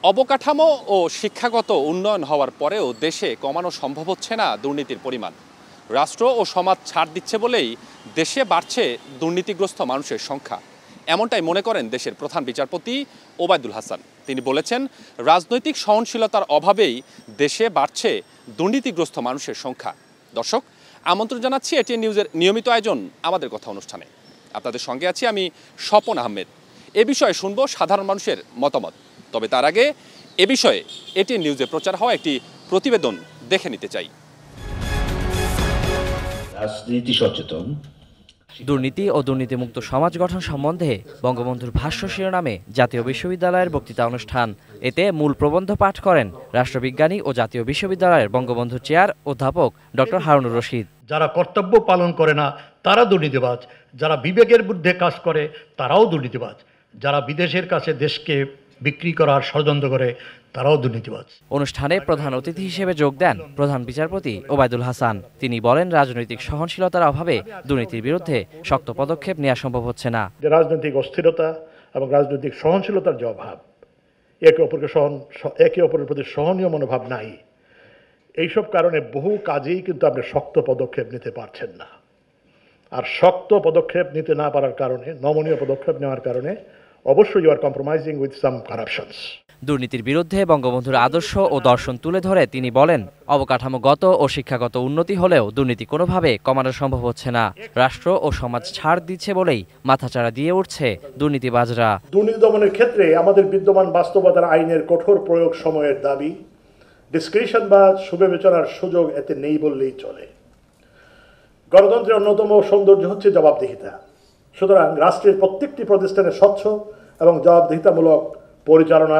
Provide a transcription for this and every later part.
অবকাঠামো ও শিক্ষাগত উন্নয়ন হওয়ার পরেও দেশে কমানো সম্ভব হচ্ছে না দুর্নীতির পরিমাণ। রাষ্ট্র ও সমাজ ছাড় দিচ্ছে বলেই দেশে বাড়ছে দুর্নীতিগ্রস্ত মানুষের সংখ্যা, এমনটাই মনে করেন দেশের প্রধান বিচারপতি ওবায়দুল হাসান। তিনি বলেছেন, রাজনৈতিক সহনশীলতার অভাবেই দেশে বাড়ছে দুর্নীতিগ্রস্ত মানুষের সংখ্যা। দর্শক, আমন্ত্রণ জানাচ্ছি এটিএন নিউজের নিয়মিত আয়োজন আমাদের কথা অনুষ্ঠানে। আপনাদের সঙ্গে আছি আমি স্বপন আহমেদ। এ বিষয়ে শুনব সাধারণ মানুষের মতামত। তবে তার আগে এ বিষয়ে এটিএন নিউজে প্রচার হওয়া একটি প্রতিবেদন দেখে নিতে চাই। রাজনীতি সচেতন, দুর্নীতি ও দুর্নীতিমুক্ত সমাজ গঠন সম্বন্ধে বঙ্গবন্ধুর ভাষ্য শিরোনামে জাতীয় বিশ্ববিদ্যালয়ের বক্তৃতা অনুষ্ঠান। এতে মূল প্রবন্ধ পাঠ করেন রাষ্ট্রবিজ্ঞানী ও জাতীয় বিশ্ববিদ্যালয়ের বঙ্গবন্ধু চেয়ার অধ্যাপক ডক্টর হারুনুর রশিদ। যারা কর্তব্য পালন করে না তারা দুর্নীতিবাজ, যারা বিবেকের বিরুদ্ধে কাজ করে তারাও দুর্নীতিবাজ, যারা বিদেশের কাছে দেশকে বিক্রি করার ষড়যন্ত্র করে তারাও দুর্নীতিবাজ। অনুষ্ঠানে প্রধান অতিথি হিসেবে যোগ দেন প্রধান বিচারপতি ওবায়দুল হাসান। তিনি বলেন, রাজনৈতিক সহনশীলতার অভাবে দুর্নীতির বিরুদ্ধে শক্ত পদক্ষেপ নেওয়া সম্ভব হচ্ছে না। যে রাজনৈতিক অস্থিরতা এবং রাজনৈতিক সহনশীলতার যে অভাব, একে অপরের প্রতি সহনীয় মনোভাব নাই, এইসব কারণে বহু কাজেই কিন্তু আপনি শক্ত পদক্ষেপ নিতে পারছেন না। আর শক্ত পদক্ষেপ নিতে না পারার কারণে, নমনীয় পদক্ষেপ নেওয়ার কারণে অবশ্যই you are compromising with some corruptions. দুর্নীতির বিরুদ্ধে বঙ্গবন্ধুর আদর্শ ও দর্শন তুলে ধরে তিনি বলেন, অবকাঠামোগত ও শিক্ষাগত উন্নতি হলেও দুর্নীতি কোনোভাবে কমানো সম্ভব হচ্ছে না। রাষ্ট্র ও সমাজ ছাড় দিচ্ছে বলেই মাথাচাড়া দিয়ে উঠছে দুর্নীতিবাজরা। দুর্নীতি দমনের ক্ষেত্রে আমাদের বিদ্যমান বাস্তবতার আইনের কঠোর প্রয়োগ সময়ের দাবি, ডিসক্রিশন বা সুবিবেচনার সুযোগ এতে নেই বললেই চলে। গণতন্ত্রের অন্যতম সৌন্দর্য হচ্ছে জবাবদিহিতা। সুতরাং রাষ্ট্রের প্রত্যেকটি প্রতিষ্ঠানে স্বচ্ছ এবং জবাবদিহিতামূলক পরিচালনা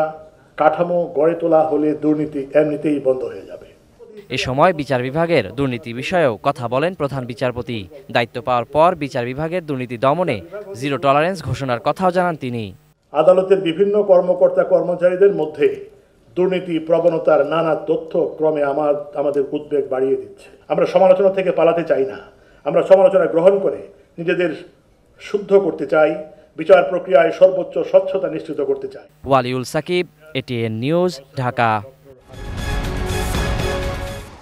কাঠামো গড়ে তোলা হলে দুর্নীতি এমনিতেই বন্ধ হয়ে যাবে। এ সময় বিচার বিভাগের দুর্নীতি বিষয়েও কথা বলেন প্রধান বিচারপতি। দায়িত্ব পাওয়ার পর বিচার বিভাগের দুর্নীতি দমনে জিরো টলারেন্স ঘোষণার কথাও জানান তিনি। আদালতের বিভিন্ন কর্মকর্তা কর্মচারীদের মধ্যে দুর্নীতি প্রবণতার নানা তথ্য ক্রমে আমাদের উদ্বেগ বাড়িয়ে দিচ্ছে। আমরা সমালোচনা থেকে পালাতে চাই না, আমরা সমালোচনা গ্রহণ করে নিজেদের শুদ্ধ করতে চাই, বিচার প্রক্রিয়ায় সর্বোচ্চ স্বচ্ছতা নিশ্চিত করতে চাই। Waliul Sakib, ATN news, Dhaka.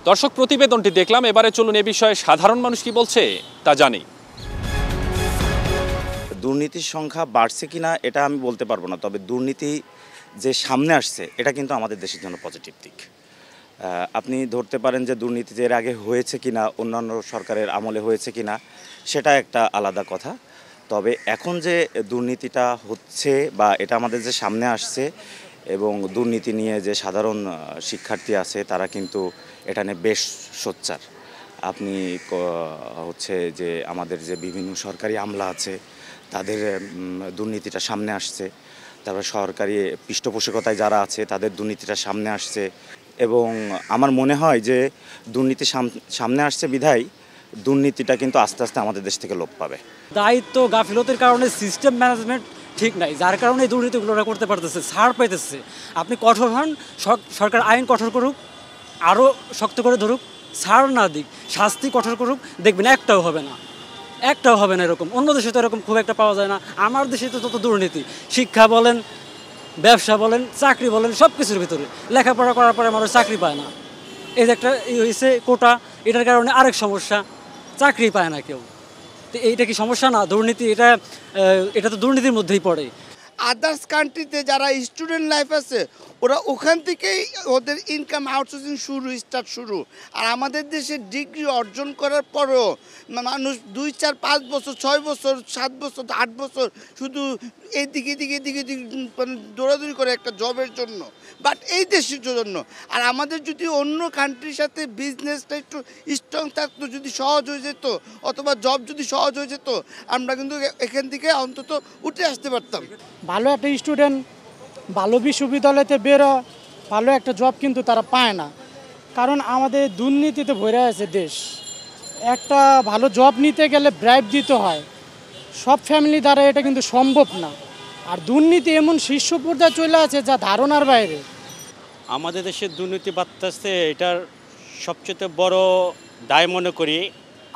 দর্শক, প্রতিবেদনটি দেখলাম। এবারে চলুন এ বিষয়ে সাধারণ মানুষ কি বলছে তা জানি। দুর্নীতির সংখ্যা বাড়ছে কিনা এটা আমি বলতে পারবো না, তবে দুর্নীতি যে সামনে আসছে এটা কিন্তু আমাদের দেশের জন্য পজিটিভ দিক। আপনি ধরতে পারেন যে দুর্নীতি এর আগে হয়েছে কিনা, অন্যান্য সরকারের আমলে হয়েছে কিনা, সেটা একটা আলাদা কথা। তবে এখন যে দুর্নীতিটা হচ্ছে বা এটা আমাদের যে সামনে আসছে, এবং দুর্নীতি নিয়ে যে সাধারণ শিক্ষার্থী আছে তারা কিন্তু এটা নিয়ে বেশ সোচ্চার। আপনি হচ্ছে যে আমাদের যে বিভিন্ন সরকারি আমলা আছে তাদের দুর্নীতিটা সামনে আসছে, তারপরে সরকারি পৃষ্ঠপোষকতায় যারা আছে তাদের দুর্নীতিটা সামনে আসছে, এবং আমার মনে হয় যে দুর্নীতি সামনে আসছে বিধায় দুর্নীতিটা কিন্তু আস্তে আস্তে আমাদের দেশ থেকে লোপ পাবে। দায়িত্ব গাফিলতির কারণে সিস্টেম ম্যানেজমেন্ট ঠিক নাই, যার কারণে এই দুর্নীতিগুলো করতে পারতেছে, ছাড় পাইতেছে। আপনি কঠোর হন, সরকার আইন কঠোর করুক, আরও শক্ত করে ধরুক, ছাড় না দিক, শাস্তি কঠোর করুক, দেখবেন একটাও হবে না এরকম। অন্য দেশে তো এরকম খুব একটা পাওয়া যায় না। আমার দেশে তো তত দুর্নীতি, শিক্ষা বলেন, ব্যবসা বলেন, চাকরি বলেন, সব কিছুর ভিতরে। লেখাপড়া করার পরে আমার চাকরি পায় না, এই যে একটা হয়েছে কোটা, এটার কারণে আরেক সমস্যা, চাকরি পায় না কেউ। তো এইটা কি সমস্যা না? দুর্নীতি এটা তো দুর্নীতির মধ্যেই পড়ে। আদার্স কান্ট্রিতে যারা স্টুডেন্ট লাইফ আছে ওরা ওখান থেকেই ওদের ইনকাম আউটসোর্সিং স্টার্ট শুরু। আর আমাদের দেশে ডিগ্রি অর্জন করার পরও মানুষ 2, 4, 5 বছর, 6 বছর, 7 বছর, 8 বছর শুধু এদিকে দৌড়াদৌড়ি করে একটা জবের জন্য, বাট এই দেশের জন্য। আর আমাদের যদি অন্য কান্ট্রির সাথে বিজনেসটা একটু স্ট্রং থাকতো, যদি সহজ হয়ে যেত, অথবা জব যদি সহজ হয়ে যেত, আমরা কিন্তু এখান থেকে অন্তত উঠে আসতে পারতাম। ভালো একটা স্টুডেন্ট ভালো বিশ্ববিদ্যালয়তে বেরো, ভালো একটা জব কিন্তু তারা পায় না, কারণ আমাদের দুর্নীতিতে ভরে আছে দেশ। একটা ভালো জব নিতে গেলে ব্রাইব দিতে হয়, সব ফ্যামিলি দ্বারা এটা কিন্তু সম্ভব না। আর দুর্নীতি এমন শীর্ষ পর্যায়ে চলে আছে যা ধারণার বাইরে। আমাদের দেশের দুর্নীতি বাড়তেছে, এটার সবচেয়ে বড় দায় মনে করি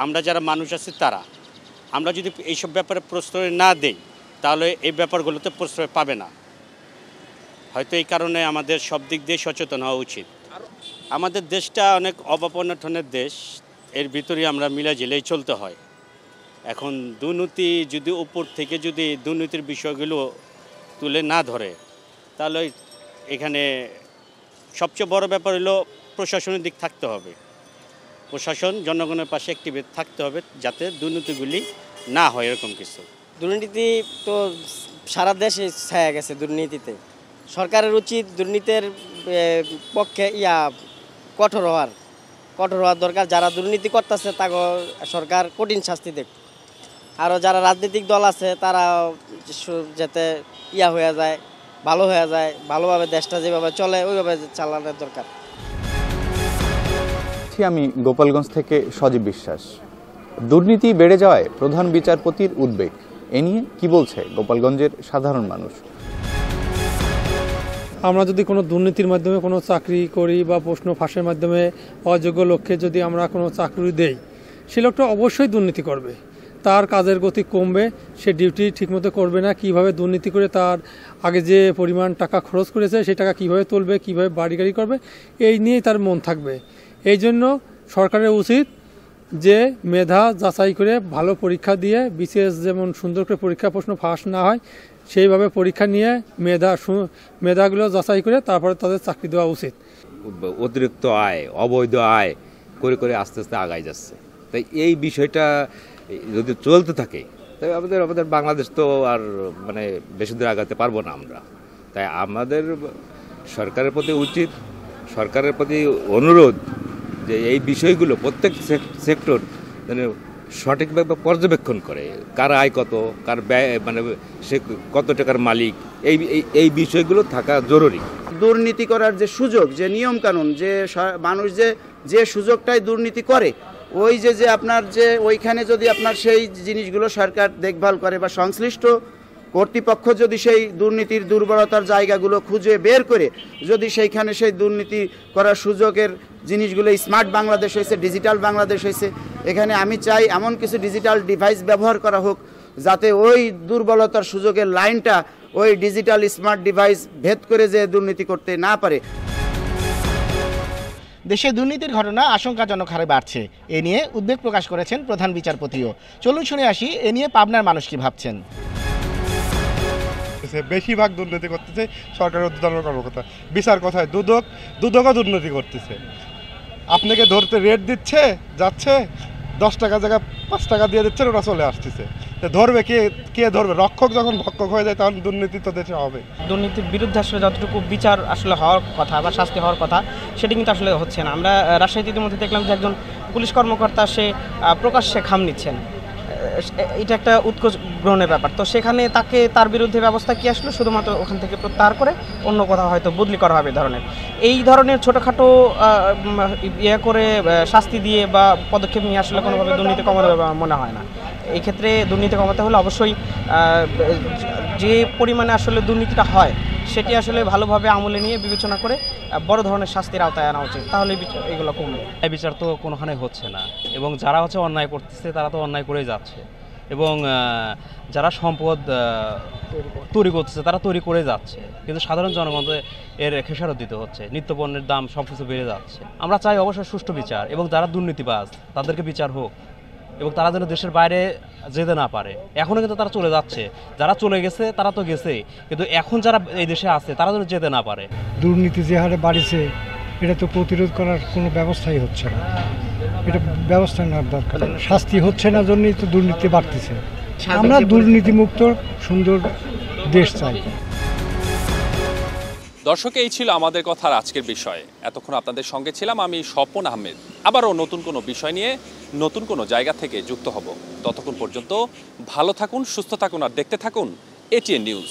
আমরা যারা মানুষ আছি তারা। আমরা যদি এইসব ব্যাপারে প্রশ্রয় না দেই তাহলে এই ব্যাপারগুলোতে প্রশ্রয় পাবে না। হয়তো এই কারণে আমাদের সব দিক দিয়ে সচেতন হওয়া উচিত। আমাদের দেশটা অনেক অবপন্ননের দেশ, এর ভিতরে আমরা মিলাঝিলেই চলতে হয়। এখন দুর্নীতি যদি উপর থেকে যদি দুর্নীতির বিষয়গুলো তুলে না ধরে, তাহলে এখানে সবচেয়ে বড় ব্যাপার হলো প্রশাসনের দিক থাকতে হবে। প্রশাসন জনগণের পাশে অ্যাক্টিভ থাকতে হবে, যাতে দুর্নীতিগুলি না হয় এরকম কিছু। দুর্নীতি তো সারা দেশে ছায়া গেছে দুর্নীতিতে। সরকারের উচিত দুর্নীতির পক্ষে কঠোর হওয়ার দরকার। যারা দুর্নীতি করতেছে তাকে সরকার কঠিন শাস্তি দেখ। আরও যারা রাজনৈতিক দল আছে তারা যাতে হয়ে যায়, ভালো হয়ে যায়, ভালোভাবে দেশটা যেভাবে চলে ওইভাবে চালানোর দরকার। আমি গোপালগঞ্জ থেকে সজীব বিশ্বাস। দুর্নীতি বেড়ে যাওয়ায় প্রধান বিচারপতির উদ্বেগ, এ নিয়ে কি বলছে গোপালগঞ্জের সাধারণ মানুষ? আমরা যদি কোনো দুর্নীতির মাধ্যমে কোনো চাকরি করি বা প্রশ্ন ফাঁসের মাধ্যমে অযোগ্য লোককে যদি আমরা কোনো চাকরি দেই, সে লোকটা অবশ্যই দুর্নীতি করবে। তার কাজের গতি কমবে, সে ডিউটি ঠিকমতো করবে না। কিভাবে দুর্নীতি করে তার আগে যে পরিমাণ টাকা খরচ করেছে সেই টাকা কিভাবে তুলবে, কিভাবে বাড়ি গাড়ি করবে, এই নিয়েই তার মন থাকবে। এই জন্য সরকারের উচিত যে মেধা যাচাই করে ভালো পরীক্ষা দিয়ে, বিশেষ যেমন সুন্দর করে পরীক্ষা প্রশ্ন ফাঁস না হয় সেইভাবে পরীক্ষা নিয়ে মেধাগুলো যাচাই করে তারপরে তাদের চাকরি দেওয়া উচিত। অতিরিক্ত আয়, অবৈধ আয় করে করে আস্তে আস্তে আগায় যাচ্ছে। তাই এই বিষয়টা যদি চলতে থাকে তাই আমাদের বাংলাদেশ তো আর বেশি দূর আগাতে পারবো না আমরা। তাই আমাদের সরকারের প্রতি অনুরোধ যে এই বিষয়গুলো প্রত্যেক সেক্টর সঠিকভাবে পর্যবেক্ষণ করে, কার আয় কত, কার ব্যয়, সে কত টাকার মালিক, এই বিষয়গুলো থাকা জরুরি। দুর্নীতি করার যে সুযোগ, যে নিয়ম কানুন, যে মানুষ যে সুযোগটাই দুর্নীতি করে, ওই যে আপনার যে ওইখানে যদি আপনার সেই জিনিসগুলো সরকার দেখভাল করে বা সংশ্লিষ্ট কর্তৃপক্ষ যদি সেই দুর্নীতির দুর্বলতার জায়গাগুলো খুঁজে বের করে যদি সেইখানে সেই দুর্নীতি করার সুযোগের জিনিসগুলো স্মার্ট বাংলাদেশ হয়েছে, ডিজিটাল বাংলাদেশ হয়েছে, এখানে আমি চাই এমন কিছু ডিজিটাল ডিভাইস ব্যবহার করা হোক যাতে ওই দুর্বলতার সুযোগের লাইনটা ওই ডিজিটাল স্মার্ট ডিভাইস ভেদ করে যে দুর্নীতি করতে না পারে। দেশে দুর্নীতির ঘটনা আশঙ্কাজনক হারে বাড়ছে, এ নিয়ে উদ্বেগ প্রকাশ করেছেন প্রধান বিচারপতিও। চলুন শুনে আসি এ নিয়ে পাবনার মানুষ কি ভাবছেন। বেশিরভাগ দুর্নীতি করতেছে সরকারের ঊর্ধ্বতন কর্মকর্তা। বিচার কথায় দুদকও দুর্নীতি করতেছে। আপনাকে ধরতে রেট দিচ্ছে, যাচ্ছে 10 টাকা জায়গায় 5 টাকা দিয়ে দিচ্ছে, ওরা চলে আসতেছে। ধরবে কে ধরবে? রক্ষক যখন ভক্ষক হয়ে যায় তখন দুর্নীতি তো দেশে হবে। দুর্নীতির বিরুদ্ধে আসলে যতটুকু বিচার আসলে হওয়ার কথা বা শাস্তি হওয়ার কথা সেটি কিন্তু আসলে হচ্ছে না। আমরা রাজশাহীতে ইতিমধ্যে দেখলাম যে একজন পুলিশ কর্মকর্তা সে প্রকাশ্যে খাম নিচ্ছেন। এটা একটা উৎকোচ গ্রহণের ব্যাপার। তো সেখানে তার বিরুদ্ধে ব্যবস্থা কি আসলো? শুধুমাত্র ওখান থেকে প্রত্যাহার করে অন্য কোথাও হয়তো বদলি করা হবে। এই ধরনের ছোটোখাটো করে শাস্তি দিয়ে বা পদক্ষেপ নিয়ে আসলে কোনোভাবে দুর্নীতি কমানো মনে হয় না। এই ক্ষেত্রে দুর্নীতি কমাতে হলে অবশ্যই যে পরিমাণে আসলে দুর্নীতিটা হয় সেটি আসলে ভালোভাবে আমলে নিয়ে বিবেচনা করে বড় ধরনের শাস্তির আওতায় আনা উচিত, তাহলে এগুলো কমবে। এই বিচার তো কোনোখানে হচ্ছে না, এবং যারা অন্যায় করতেছে তারা তো অন্যায় করেই যাচ্ছে, এবং যারা সম্পদ তৈরি করতেছে তারা তৈরি করে যাচ্ছে, কিন্তু সাধারণ জনগণকে এর খেসারত দিতে হচ্ছে। নিত্যপণ্যের দাম সব কিছু বেড়ে যাচ্ছে। আমরা চাই অবশ্যই সুষ্ঠু বিচার, এবং যারা দুর্নীতিবাজ তাদেরকে বিচার হোক, এবং তারা যেন দেশের বাইরে যেতে না পারে। এখনও কিন্তু তারা চলে যাচ্ছে, যারা চলে গেছে তারা তো গেছেই, কিন্তু এখন যারা এই দেশে আছে তারা যেন যেতে না পারে। দুর্নীতি যে হারে বাড়ছে এটা তো প্রতিরোধ করার কোনো ব্যবস্থাই হচ্ছে না। এটা ব্যবস্থা নেওয়ার দরকার। শাস্তি হচ্ছে না জন্যই তো দুর্নীতি বাড়তেছে। আমরা দুর্নীতিমুক্ত সুন্দর দেশ চাই। দর্শক, এই ছিল আমাদের কথার আজকের বিষয়। এতক্ষণ আপনাদের সঙ্গে ছিলাম আমি স্বপন আহমেদ। আবারও নতুন কোনো বিষয় নিয়ে নতুন কোনো জায়গা থেকে যুক্ত হব। ততক্ষণ পর্যন্ত ভালো থাকুন, সুস্থ থাকুন, আর দেখতে থাকুন এটিএন নিউজ।